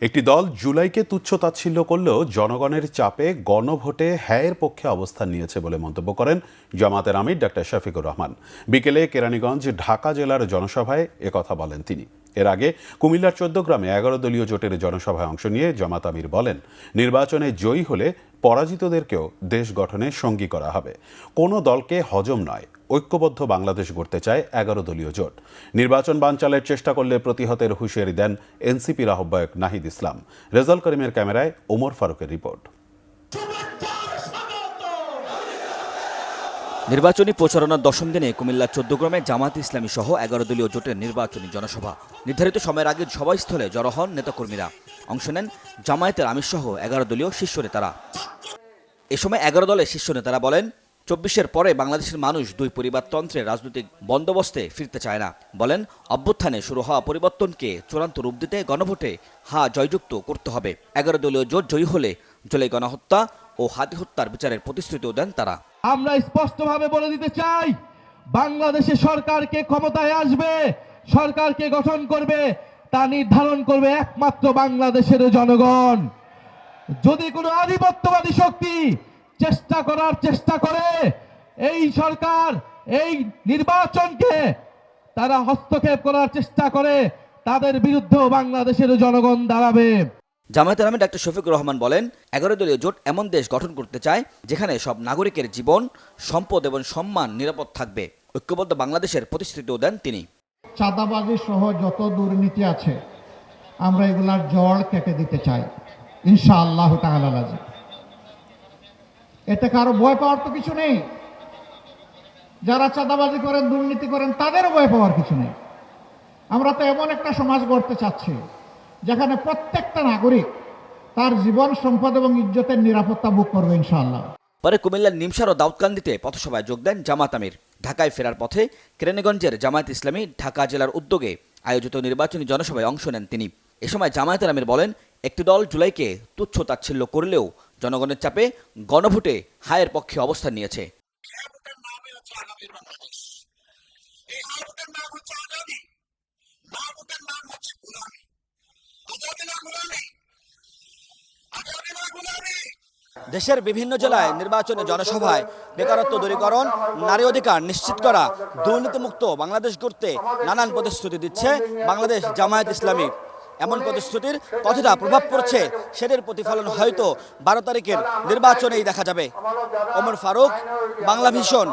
একটি দল জুলাইকে তুচ্ছ-তাচ্ছিল্য করলেও জনগণের চাপে গণভোটে হ্যায়ের পক্ষে অবস্থান নিয়েছে বলে মন্তব্য করেন জামায়াতের আমির ডা. শফিকুর রহমান। বিকেলে কেরানীগঞ্জ ঢাকা জেলার জনসভায় একথা বলেন তিনি। এর আগে কুমিল্লার ১৪ গ্রামে ১১ দলীয় জোটের জনসভায় অংশ নিয়ে জামায়াত আমির বলেন, নির্বাচনে জয়ী হলে পরাজিতদেরকেও দেশ গঠনে সঙ্গী করা হবে। কোনো দলকে হজম নয়, ঐক্যবদ্ধ বাংলাদেশ গড়তে চায় ১১ দলীয় জোট। নির্বাচন বানচালের চেষ্টা করলে প্রতিহতের হুঁশিয়ারি দেন এনসিপির আহ্বায়ক নাহিদ ইসলাম। রেজাল করিমের ক্যামেরায় ওমর ফারুকের রিপোর্ট। নির্বাচনী প্রচারণার দশম দিনে কুমিল্লার ১৪ গ্রামে জামায়াত ইসলামী সহ ১১ দলীয় জোটের নির্বাচনী জনসভা। নির্ধারিত সময়ের আগে সভাস্থলে জড়ো হন নেতাকর্মীরা। অংশ নেন জামায়াতের আমির সহ ১১ দলীয় শীর্ষ নেতারা। এ সময় ১১ দলের শীর্ষ নেতারা বলেন, ২৪-এর পরে বাংলাদেশের মানুষ দুই পরিবারতন্ত্রের রাজনৈতিক বন্দোবস্তে ফিরতে চায় না। বলেন, অভ্যুত্থানে শুরু হওয়া পরিবর্তনকে চূড়ান্ত রূপ দিতে গণভোটে জয়যুক্ত করতে হবে। ১১ দলীয় জোট জয়ী হলে জুলাই গণহত্যা ও হাতি হত্যার বিচারের প্রতিশ্রুতিও দেন তারা। আমরা স্পষ্টভাবে বলে দিতে চাই, বাংলাদেশে সরকারকে ক্ষমতায় আসবে, সরকারকে গঠন করবে, তা নির্ধারণ করবে একমাত্র বাংলাদেশের জনগণ। যদি কোনো আধিপত্যবাদী শক্তি চেষ্টা করে এই সরকার, এই নির্বাচনকে তারা হস্তক্ষেপ করার চেষ্টা করে, তাদের বিরুদ্ধেও বাংলাদেশের জনগণ দাঁড়াবে। জামায়াতের আমির ডা. শফিকুর রহমান বলেন, ১১ দলীয় জোট এমন দেশ গঠন করতে চায় যেখানে সব নাগরিকের জীবন, সম্পদ এবং সম্মান নিরাপদ থাকবে। ঐক্যবদ্ধ বাংলাদেশের প্রতিশ্রুতিও দেন তিনি। চাঁদাবাজি সহ যত দুর্নীতি আছে আমরা এগুলার জড় কেটে দিতে চাই ইনশাআল্লাহ তাআলা। এতে কারো ভয় পাওয়ার তো কিছু নেই। যারা চাঁদাবাজি করেন, দুর্নীতি করেন, তাদেরও ভয় পাওয়ার কিছু নেই। আমরা তো এমন একটা সমাজ গড়তে চাচ্ছি যেখানে প্রত্যেকটা নাগরিক তার জীবন, সম্পদ এবং ইজ্জতের নিরাপত্তা ভোগ করবে ইনশাআল্লাহ। পরে কুমিল্লার নিমসার ও দাউদকান্দিতে পথসভায় যোগ দেন জামায়াত আমির। ঢাকায় ফেরার পথে কেরানীগঞ্জের জামায়াত ইসলামী ঢাকা জেলার উদ্যোগে আয়োজিত নির্বাচনী জনসভায় অংশ নেন তিনি। এ সময় জামায়াতের আমির বলেন, একটি দল জুলাইকে তুচ্ছ-তাচ্ছিল্য করলেও জনগণের চাপে গণভোটে হায়ের পক্ষে অবস্থান নিয়েছে। দেশের বিভিন্ন জেলায় নির্বাচনী জনসভায় বেকারত্ব দূরীকরণ, নারী অধিকার নিশ্চিত করা, দুর্নীতিমুক্ত বাংলাদেশ গড়তে নানান প্রতিশ্রুতি দিচ্ছে বাংলাদেশ জামায়াত ইসলামী। এমন প্রতিশ্রুতির কতটা প্রভাব পড়ছে সেটার প্রতিফলন হয়তো ১২ তারিখের নির্বাচনেই দেখা যাবে। ওমর ফারুক, বাংলা ভিশন।